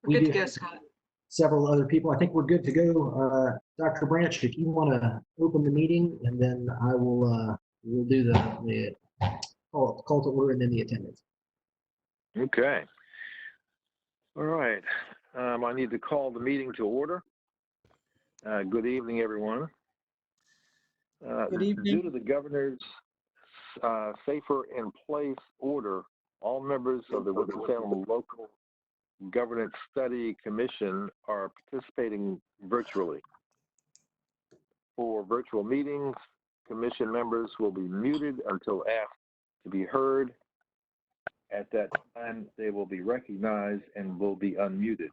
We Good do to go, have Scott. several other people. I think we're good to go. Dr. Branch, if you want to open the meeting, and then I will we'll do the call to order and then the attendance. Okay. All right. I need to call the meeting to order. Good evening, everyone. Good evening. Due to the governor's safer in place order, all members of the Winston-Salem Local Governance Study Commission are participating virtually. For virtual meetings, commission members will be muted until asked to be heard. At that time, they will be recognized and will be unmuted.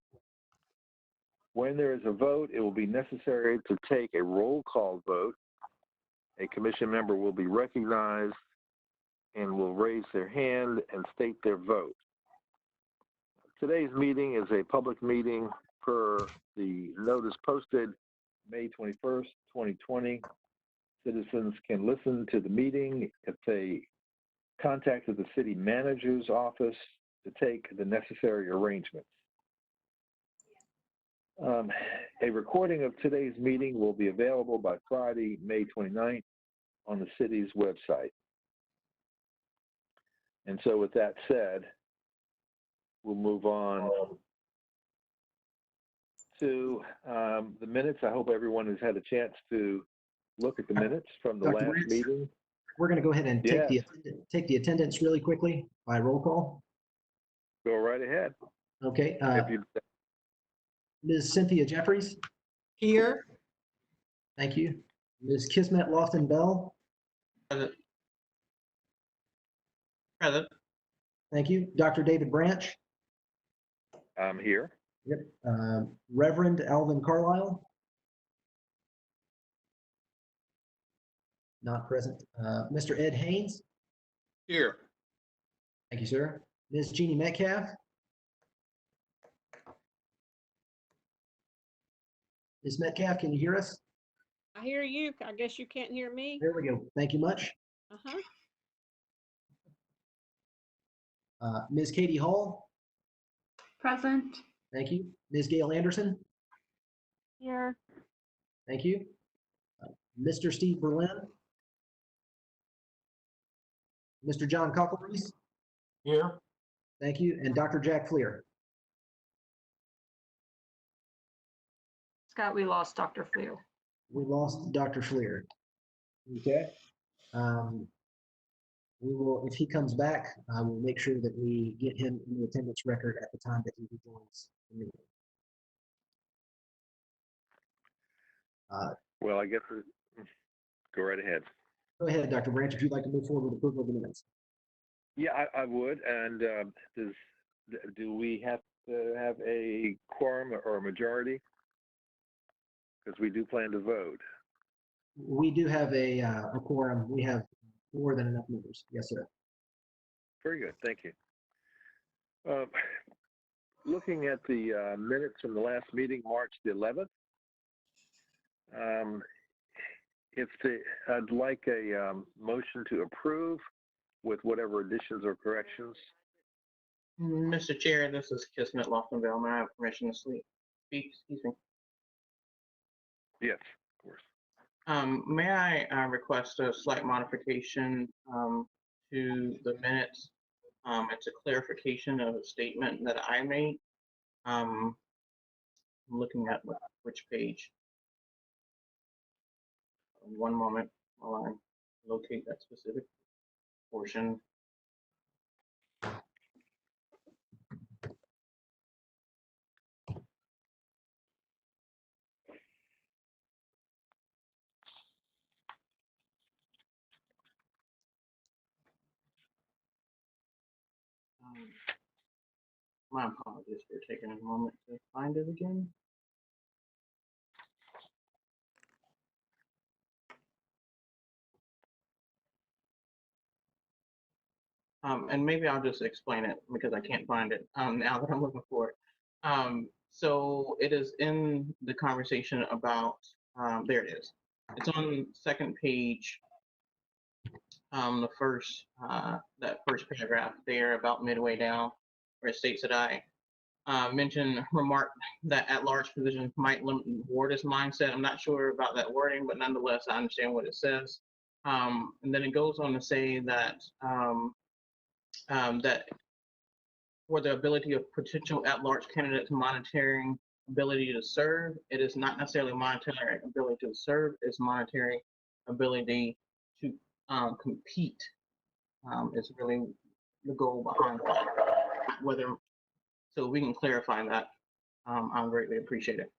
When there is a vote, it will be necessary to take a roll call vote. A commission member will be recognized and will raise their hand and state their vote. Today's meeting is a public meeting per the notice posted May 21st, 2020. Citizens can listen to the meeting if they contacted the city manager's office to take the necessary arrangements. A recording of today's meeting will be available by Friday, May 29th on the city's website. And so with that said, we'll move on to the minutes. I hope everyone has had a chance to look at the minutes from the Dr. last Branch, meeting. We're going to go ahead and Yes. take the attendance really quickly by roll call. Go right ahead. Okay. If you, Ms. Cynthia Jeffries. Here. Thank you. Ms. Kismet Lofton Bell. Present. Present. Thank you. Dr. David Branch. I'm here. Yep. Reverend Alvin Carlisle. Not present. Mr. Ed Haynes. Here. Thank you, sir. Ms. Jeannie Metcalf. Ms. Metcalf, can you hear us? I hear you. I guess you can't hear me. There we go. Thank you much. Uh-huh. Ms. Katie Hall. Present. Thank you. Ms. Gail Anderson. Here. Thank you. Mr. Steve Berlin. Mr. John Cocklereese. Here. Thank you. And Dr. Jack Fleer. Scott, we lost Dr. Fleer. We lost Dr. Fleer. Okay. We will, if he comes back, I will make sure that we get him in the attendance record at the time that he rejoins the meeting. Well, I guess go right ahead. Go ahead, Dr. Branch, if you'd like to move forward with approval of the minutes. Yeah, I would. And do we have to have a quorum or a majority? Because we do plan to vote. We do have a quorum. We have more than enough members. Yes, sir. Very good. Thank you. Looking at the minutes from the last meeting, March the 11th, I'd like a motion to approve with whatever additions or corrections. Mr. Chair, this is Kismet Loftonville. May I have permission to speak? Excuse me. Yes, of course. May I request a slight modification to the minutes? It's a clarification of a statement that I made. I'm looking at which page. One moment while I locate that specific portion. My apologies for taking a moment to find it again. And maybe I'll just explain it because I can't find it now that I'm looking for it. So it is in the conversation about, there it is. It's on second page, the first, that first paragraph there about midway down, where it states that I remarked that at-large positions might limit the board's mindset. I'm not sure about that wording, but nonetheless, I understand what it says. And then it goes on to say that that for the ability of potential at-large candidates monitoring ability to serve, it is not necessarily monetary ability to serve, it's monetary ability to compete. Is really the goal behind that. Whether, so we can clarify that. I'll greatly appreciate it.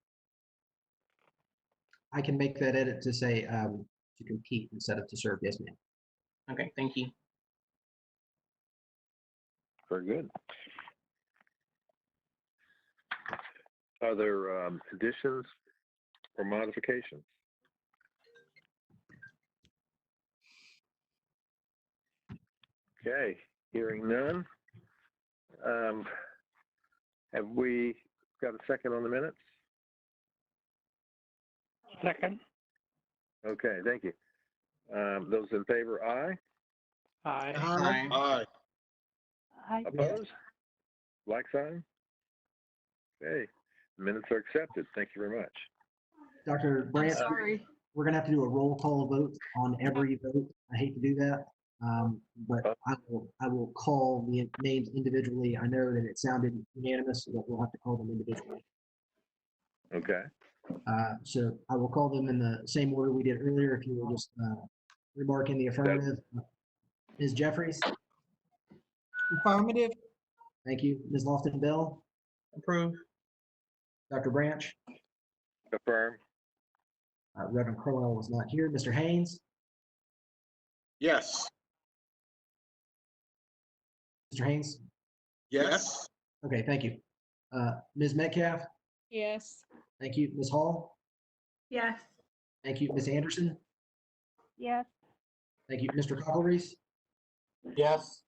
I can make that edit to say to compete instead of to serve. Yes, ma'am. Okay, thank you. Very good. Are there additions or modifications? Okay, hearing none. Have we got a second on the minutes? Second. Okay, thank you. Those in favor, aye. Aye. Aye. Aye. Opposed? Like sign? Okay, minutes are accepted. Thank you very much. Dr. I'm Branch, sorry. we're going to have to do a roll call vote on every vote. I hate to do that, but I will call the names individually. I know that it sounded unanimous, but we'll have to call them individually. Okay. So I will call them in the same order we did earlier. If you will just remark in the affirmative. Ms. Jeffries? Affirmative. Thank you. Ms. Lofton Bell? Approve. Dr. Branch? Affirm. Reverend Crowell was not here. Mr. Haynes? Yes. Mr. Haynes? Yes. Okay, thank you. Ms. Metcalf? Yes. Thank you. Ms. Hall? Yes. Thank you. Ms. Anderson? Yes. Thank you. Mr. Cockleries? Yes.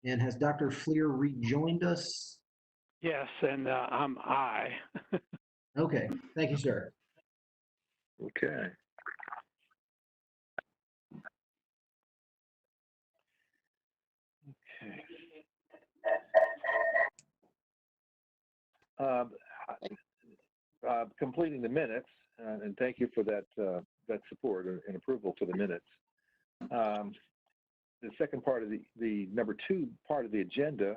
And has Dr. Fleer rejoined us? Yes, and I'm aye. Okay, thank you, sir. Okay. Okay. Completing the minutes, and thank you for that that support and approval to the minutes. The second part of the number 2 part of the agenda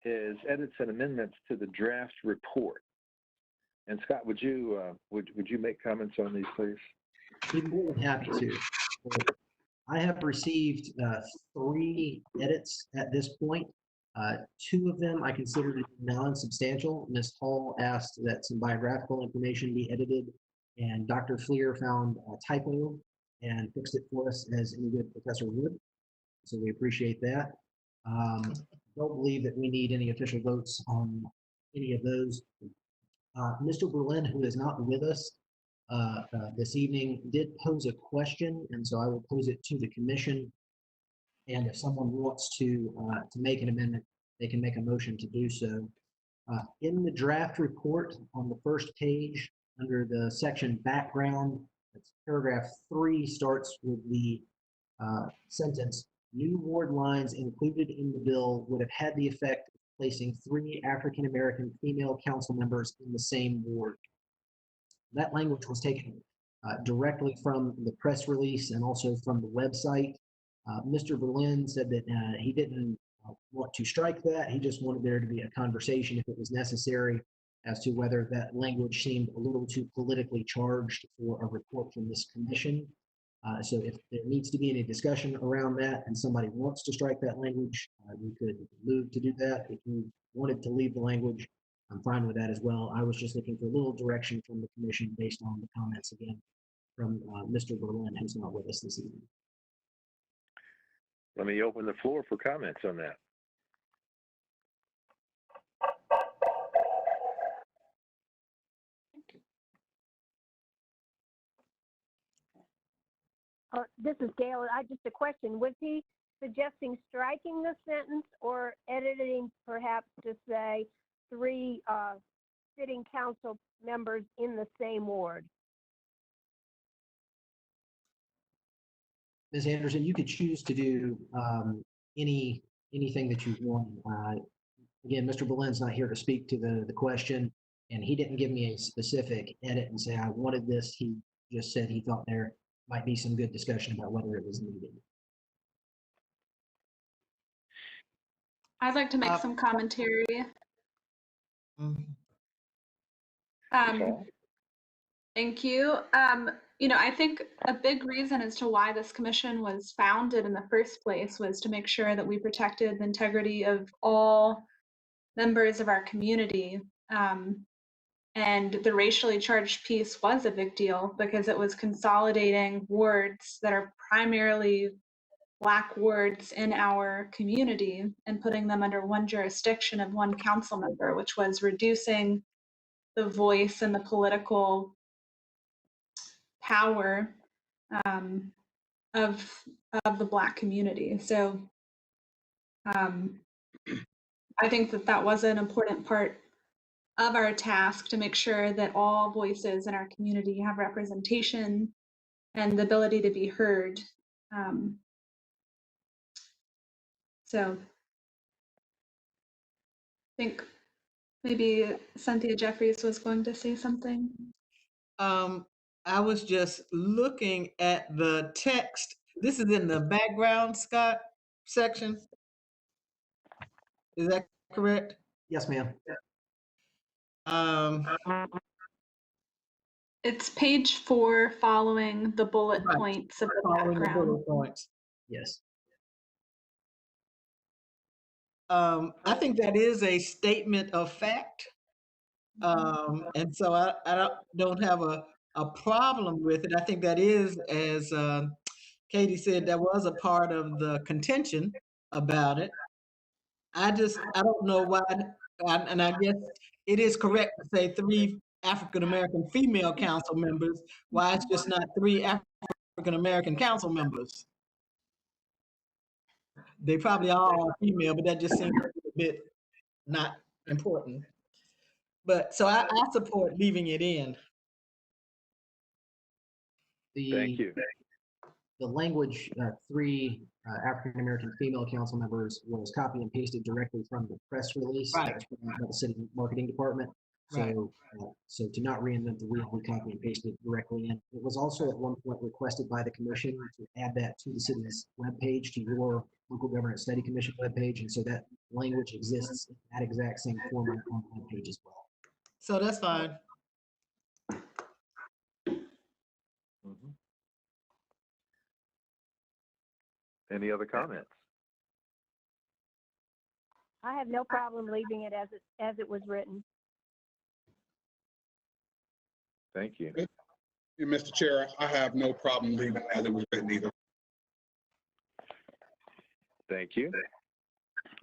is edits and amendments to the draft report. And Scott, would you make comments on these, please? Be more than happy to. I have received 3 edits at this point. 2 of them I consider to be non-substantial. Ms. Hall asked that some biographical information be edited, and Dr. Fleer found a typo and fixed it for us as any good professor would. So we appreciate that. Don't believe that we need any official votes on any of those. Mr. Berlin, who is not with us this evening, did pose a question, and so I will pose it to the commission. And if someone wants to make an amendment, they can make a motion to do so. In the draft report on the first page, under the section background, that's paragraph 3 starts with the sentence, new ward lines included in the bill would have had the effect of placing 3 African-American female council members in the same ward. That language was taken directly from the press release and also from the website. Mr. Berlin said that he didn't want to strike that. He just wanted there to be a conversation if it was necessary as to whether that language seemed a little too politically charged for a report from this commission. So if there needs to be any discussion around that and somebody wants to strike that language, we could move to do that. If you wanted to leave the language, I'm fine with that as well. I was just looking for a little direction from the commission based on the comments again from Mr. Berlin, who's not with us this evening. Let me open the floor for comments on that. This is Gail. Just a question. Was he suggesting striking the sentence or editing perhaps to say 3 sitting council members in the same ward? Ms. Anderson, you could choose to do anything that you want. Again, Mr. Boleyn's not here to speak to the question, and he didn't give me a specific edit and say, I wanted this. He just said he thought there might be some good discussion about whether it was needed. I'd like to make some commentary. Thank you. I think a big reason as to why this commission was founded in the first place was to make sure that we protected the integrity of all members of our community. And the racially charged piece was a big deal because it was consolidating wards that are primarily Black wards in our community and putting them under one jurisdiction of one council member, which was reducing the voice and the political power of the Black community. So I think that was an important part of our task, to make sure that all voices in our community have representation and the ability to be heard. So I think maybe Cynthia Jeffries was going to say something. I was just looking at the text. This is in the background, Scott, section. Is that correct? Yes, ma'am. It's page 4 following the bullet Right. points of the Following the background. bullet points. Yes. I think that is a statement of fact. And so I don't have a problem with it. I think that is, as Katie said, that was a part of the contention about it. I don't know why, and I guess it is correct to say 3 African-American female council members, why it's just not 3 African-American council members. They probably all are female, but that just seems a bit not important. But so I support leaving it in. Thank you. The language, 3 African-American female council members, was copy and pasted directly from the press release. Right. That was put out by the city marketing department. Right. So, so to not reinvent the wheel, we copy and paste it directly in. It was also at one point requested by the commission to add that to the city's webpage, to your local government study commission webpage, and so that language exists in that exact same format on the webpage as well. So that's fine. Mhm. Any other comments? I have no problem leaving it as it was written. Thank you. Mr. Chair, I have no problem leaving it as it was written either. Thank you.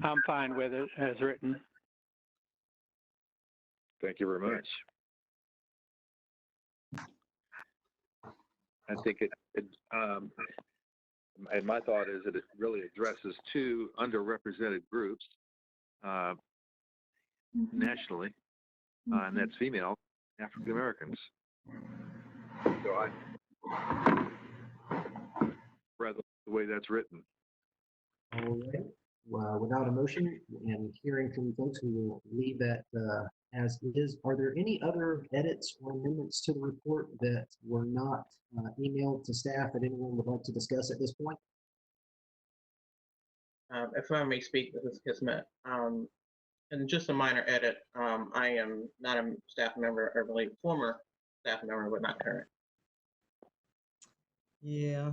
I'm fine with it as written. Thank you very much. I think and my thought is that it really addresses 2 underrepresented groups nationally, and that's female African Americans. So I rather the way that's written. All right. Well, without a motion and hearing from folks, we will leave that as is. Are there any other edits or amendments to the report that were not emailed to staff that anyone would like to discuss at this point? If I may speak, this is Kismet. And just a minor edit, I am not a staff member, or really former staff member, but not current. Yeah.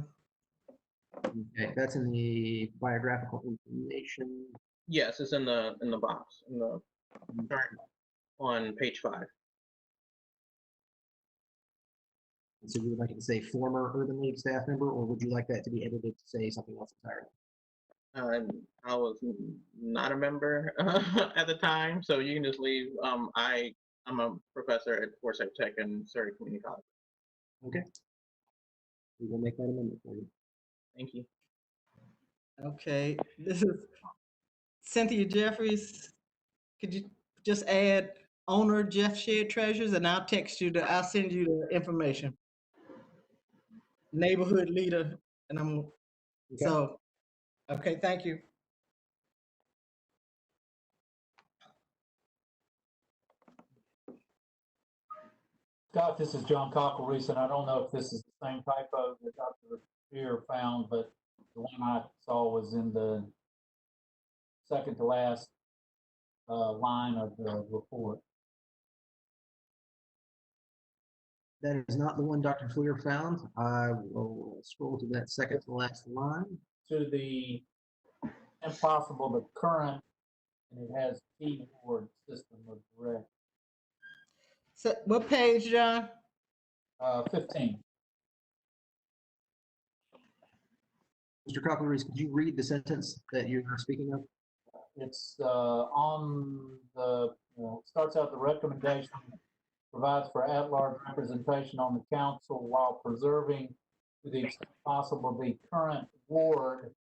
Okay, that's in the biographical information. Yes, it's in the box, in the chart on page 5. And so you would like it to say former Urban League staff member, or would you like that to be edited to say something else entirely? I was not a member at the time, so you can just leave. I'm a professor at Forsyth Tech and Surrey Community College. Okay. We will make that amendment for you. Thank you. Okay. This is Cynthia Jeffries. Could you just add owner Jeff Shared Treasures, and I'll send you the information. Neighborhood leader, and Okay. so, okay, thank you. Scott, this is John Cockle-Reese, and I don't know if this is the same typo that Dr. Spear found, but the one I saw was in the second to last line of the report. That is not the one Dr. Fleer found. I will scroll to that second to last line. To the impossible, the current, and it has keyboard system of direct. So what page, John? 15. Mr. Cockle-Reese, could you read the sentence that you're speaking of? It's on the, starts out the recommendation provides for at-large representation on the council while preserving, to the extent possible, the current ward,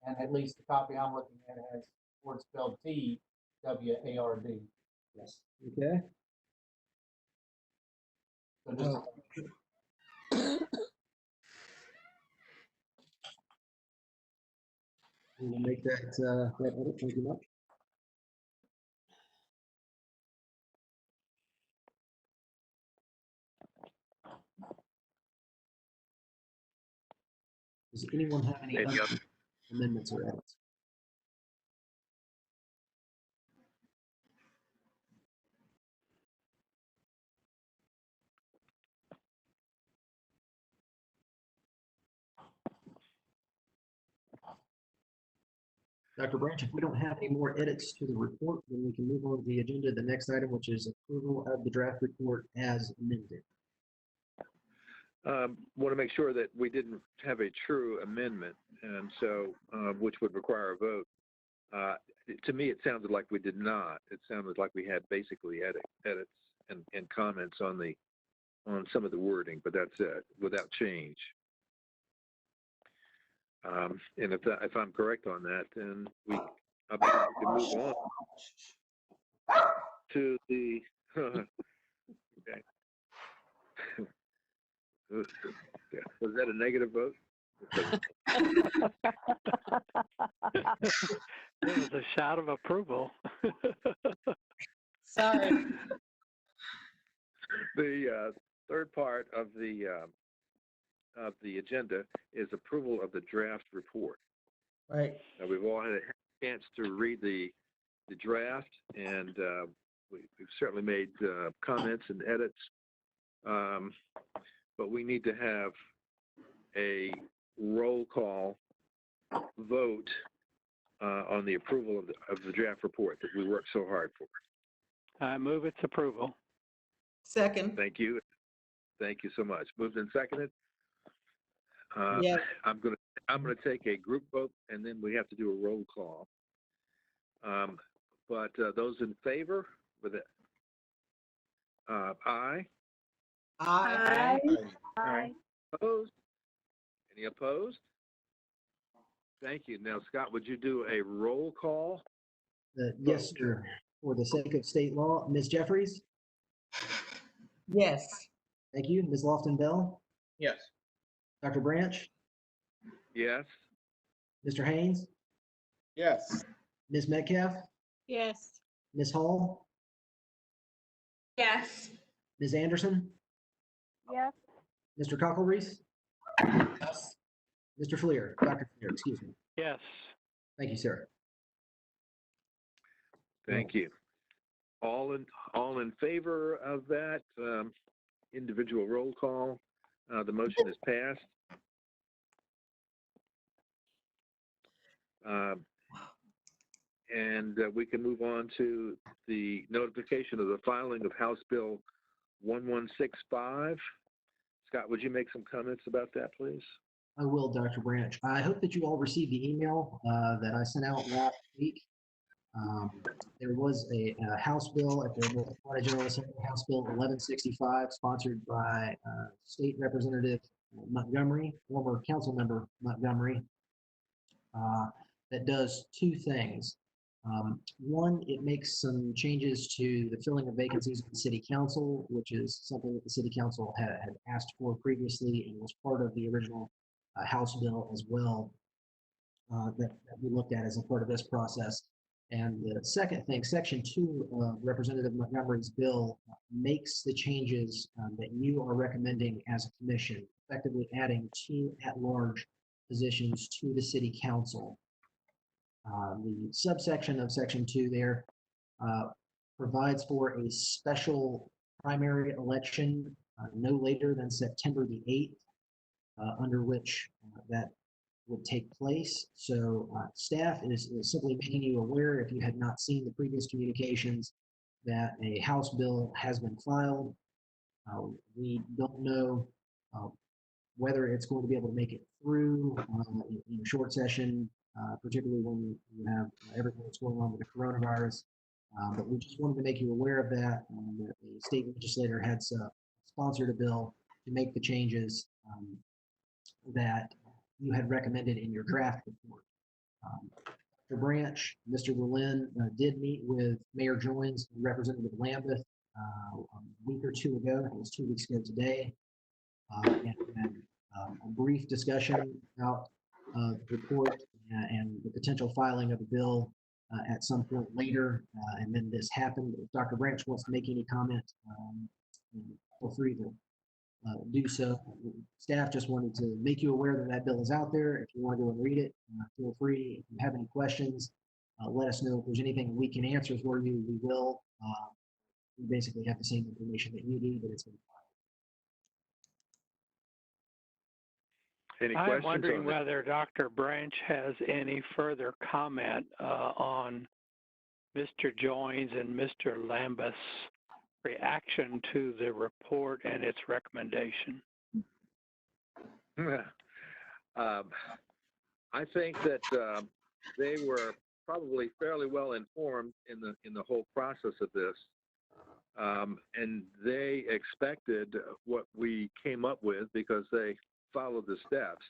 and at least the copy I'm looking at has ward spelled T-W-A-R-D. Yes. Okay. So just We will make that edit. Thank you much. Does anyone have any other amendments or edits? Dr. Branch, if we don't have any more edits to the report, then we can move on to the agenda, the next item, which is approval of the draft report as amended. Want to make sure that we didn't have a true amendment, and so which would require a vote. To me, it sounded like we did not. It sounded like we had basically edits and comments on some of the wording, but that's it, without change. And if I'm correct on that, then I believe we can move on to the. Okay. Yeah. Was that a negative vote? it was a shout of approval. Sorry. The third part of the agenda is approval of the draft report. Right. Now, we've all had a chance to read the draft, and we've certainly made comments and edits, but we need to have a roll call vote on the approval of the draft report that we worked so hard for. I move its approval. Second. Thank you. Thank you so much. Moved and seconded. Yes. I'm gonna take a group vote, and then we have to do a roll call. But those in favor with it, aye. Aye. Aye. Opposed? Any opposed? Thank you. Now, Scott, would you do a roll call? Yes, sir. For the sake of state law, Ms. Jeffries? Yes. Thank you. Ms. Lofton-Bell? Yes. Dr. Branch? Yes. Mr. Haynes? Yes. Ms. Metcalf? Yes. Ms. Hall? Yes. Ms. Anderson? Yes. Mr. Cockle-Reese? Yes. Mr. Fleer? Dr. Fleer, excuse me. Yes. Thank you, sir. Thank you. All in favor of that individual roll call? The motion is passed. And we can move on to the notification of the filing of House Bill 1165. Scott, would you make some comments about that, please? I will, Dr. Branch. I hope that you all received the email that I sent out last week. There was a House bill at the Florida General Assembly, House Bill 1165, sponsored by State Representative Montgomery, former council member Montgomery, that does two things. One, it makes some changes to the filling of vacancies in the city council, which is something that the city council had asked for previously and was part of the original House bill as well, that we looked at as a part of this process. And the second thing, Section 2 of Representative Montgomery's bill makes the changes that you are recommending as a commission, effectively adding 2 at-large positions to the city council. The subsection of Section 2 there provides for a special primary election no later than September the 8th, under which that would take place. So staff is simply making you aware, if you had not seen the previous communications, that a House bill has been filed. We don't know whether it's going to be able to make it through in a short session, particularly when you have everything that's going on with the coronavirus. But we just wanted to make you aware of that. That the state legislator had sponsored a bill to make the changes that you had recommended in your draft report. Mr. Branch, Mr. Berlin did meet with Mayor Joines and Representative Lambeth a week or 2 ago. It was 2 weeks ago today. And had a brief discussion about the report and the potential filing of a bill at some point later. And then this happened. If Dr. Branch wants to make any comment, feel free to do so. Staff just wanted to make you aware that that bill is out there. If you want to go and read it, feel free. If you have any questions, let us know. If there's anything we can answer for you, we will. We basically have the same information that you need, but it's been Any I'm questions? wondering on whether Dr. Branch has any further comment on Mr. Joines and Mr. Lambeth's reaction to the report and its recommendation. I think that they were probably fairly well informed in the whole process of this, and they expected what we came up with because they followed the steps.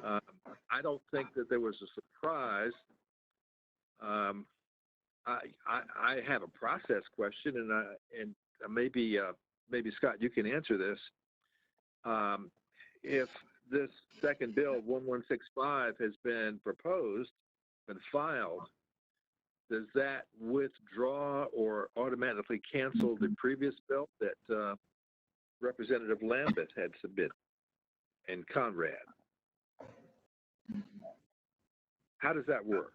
I don't think that there was a surprise. I have a process question, and maybe Scott, you can answer this. If this second bill 1165 has been proposed and filed, does that withdraw or automatically cancel the previous bill that Representative Lambeth had submitted and Conrad? How does that work?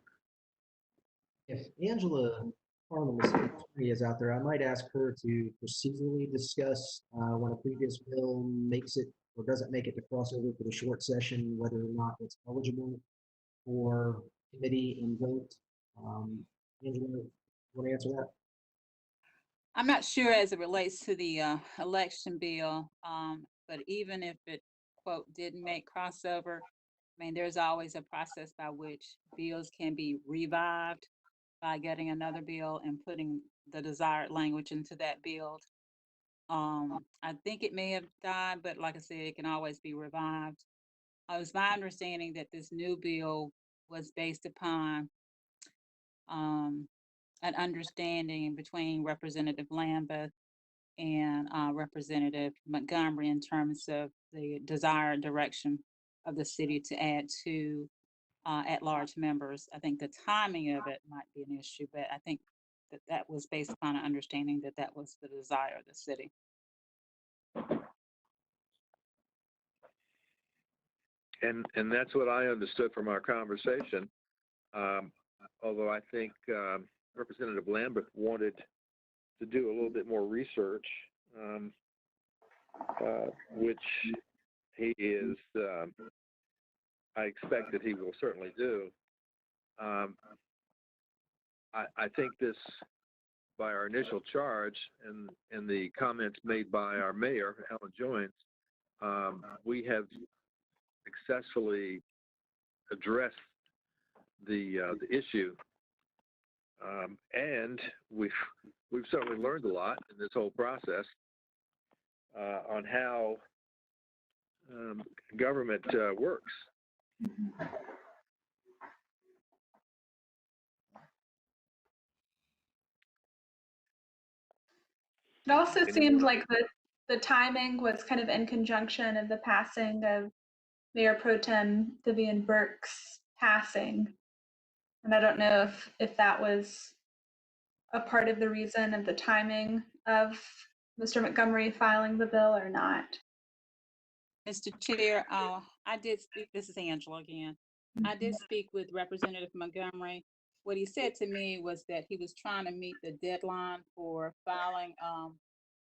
If Angela Harmon, the city attorney, is out there, I might ask her to procedurally discuss when a previous bill makes it or doesn't make it to crossover for the short session, whether or not it's eligible for committee and vote. Angela, want to answer that? I'm not sure as it relates to the election bill, but even if it, quote, didn't make crossover, I mean, there's always a process by which bills can be revived by getting another bill and putting the desired language into that bill. I think it may have died, but like I said, it can always be revived. It was my understanding that this new bill was based upon an understanding between Representative Lambeth and Representative Montgomery in terms of the desired direction of the city to add 2 at-large members. I think the timing of it might be an issue, but I think that was based upon an understanding that that was the desire of the city. And that's what I understood from our conversation. Although I think Representative Lambeth wanted to do a little bit more research, which he is, I expect that he will certainly do. I think this, by our initial charge and the comments made by our mayor, Alan Joines, we have successfully addressed the issue, and we've certainly learned a lot in this whole process on how government works. It also seemed like the timing was kind of in conjunction of the passing of Mayor Pro Tem Vivian Burke's passing. And I don't know if that was a part of the reason of the timing of Mr. Montgomery filing the bill or not. Mr. Chair, I did speak, this is Angela again. I did speak with Representative Montgomery. What he said to me was that he was trying to meet the deadline for filing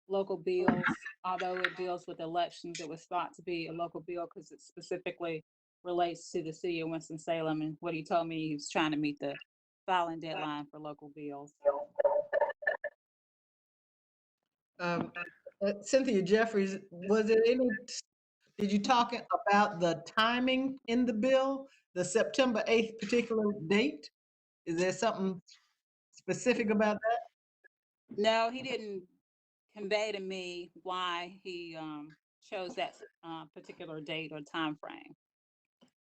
local bills, although it deals with elections. It was thought to be a local bill because it specifically relates to the city of Winston-Salem. And what he told me, he was trying to meet the filing deadline for local bills. Cynthia Jeffries, did you talk about the timing in the bill, the September 8th particular date? Is there something specific about that? No, he didn't convey to me why he chose that particular date or time frame.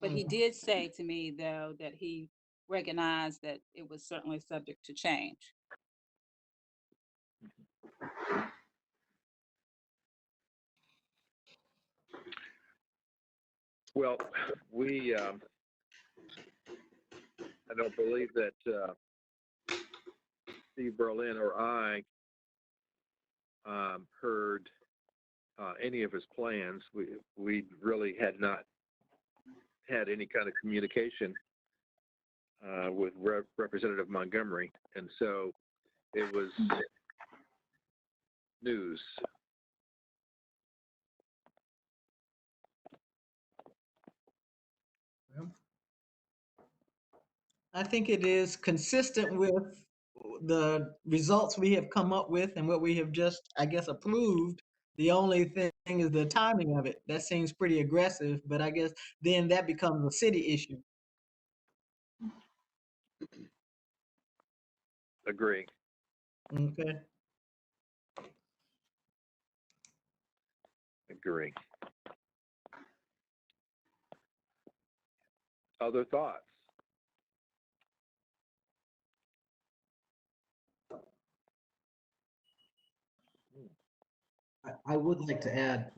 But he did say to me, though, that he recognized that it was certainly subject to change. Well, I don't believe that Steve Berlin or I heard any of his plans. We really had not had any kind of communication with Representative Montgomery, and so it was news. I think it is consistent with the results we have come up with and what we have just, I guess, approved. The only thing is the timing of it. That seems pretty aggressive, but I guess then that becomes a city issue. Agree. Okay. Agree. Other thoughts? I would like to add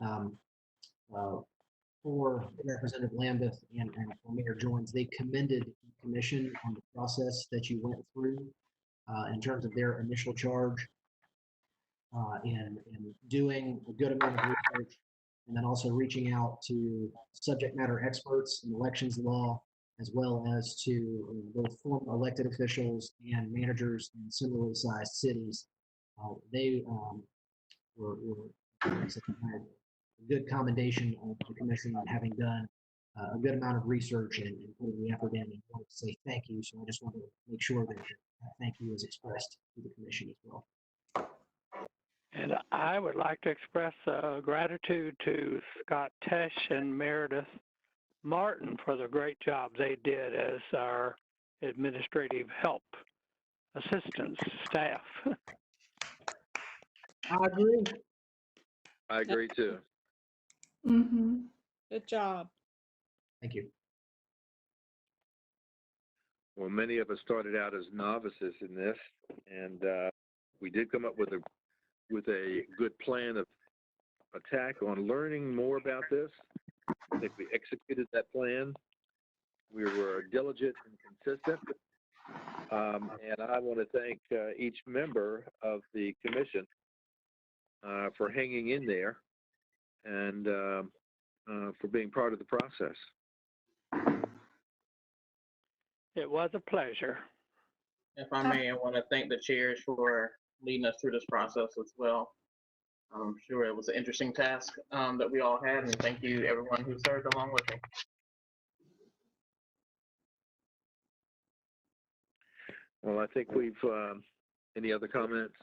for Representative Lambeth and for Mayor Joins, they commended the commission on the process that you went through in terms of their initial charge in doing a good amount of research, and then also reaching out to subject matter experts in elections law, as well as to both former elected officials and managers in similarly sized cities. They were had a good commendation of the commission on having done a good amount of research and putting the effort in, and wanted to say thank you. So I just wanted to make sure that thank you is expressed to the commission as well. And I would like to express gratitude to Scott Tesh and Meredith Martin for the great job they did as our administrative help, assistants, staff. I agree. I agree too. Mm-hmm. Good job. Thank you. Well, many of us started out as novices in this, and we did come up with a good plan of attack on learning more about this. I think we executed that plan. We were diligent and consistent. And I want to thank each member of the commission for hanging in there and for being part of the process. It was a pleasure. If I may, I want to thank the chairs for leading us through this process as well. I'm sure it was an interesting task that we all had, and thank you everyone who served along with me. Well, I think we've, any other comments?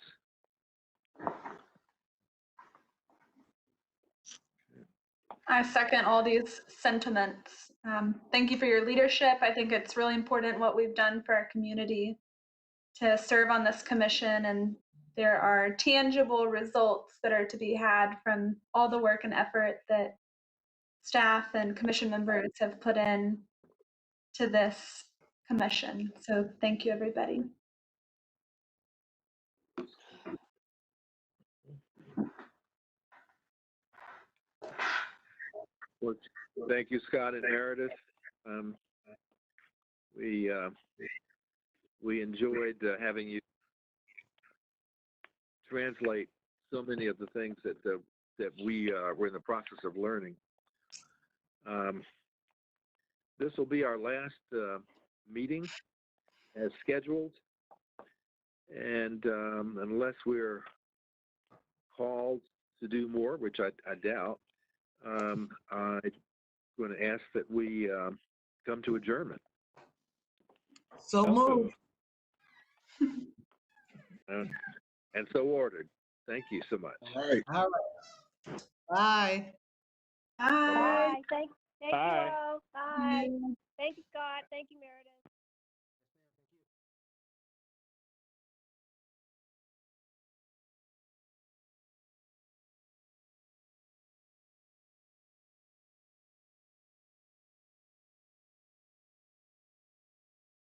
I second all these sentiments. Thank you for your leadership. I think it's really important what we've done for our community to serve on this commission, and there are tangible results that are to be had from all the work and effort that staff and commission members have put in to this commission. So thank you, everybody. Well, thank you, Scott and Meredith. We We enjoyed having you translate so many of the things that we were in the process of learning. This will be our last meeting as scheduled, and unless we're called to do more, which I doubt, I'm going to ask that we come to adjournment. So moved. And so ordered. Thank you so much. All right. All right. Bye. Bye. Thank you Bye. all. Bye. Thank you, Scott. Thank you, Meredith.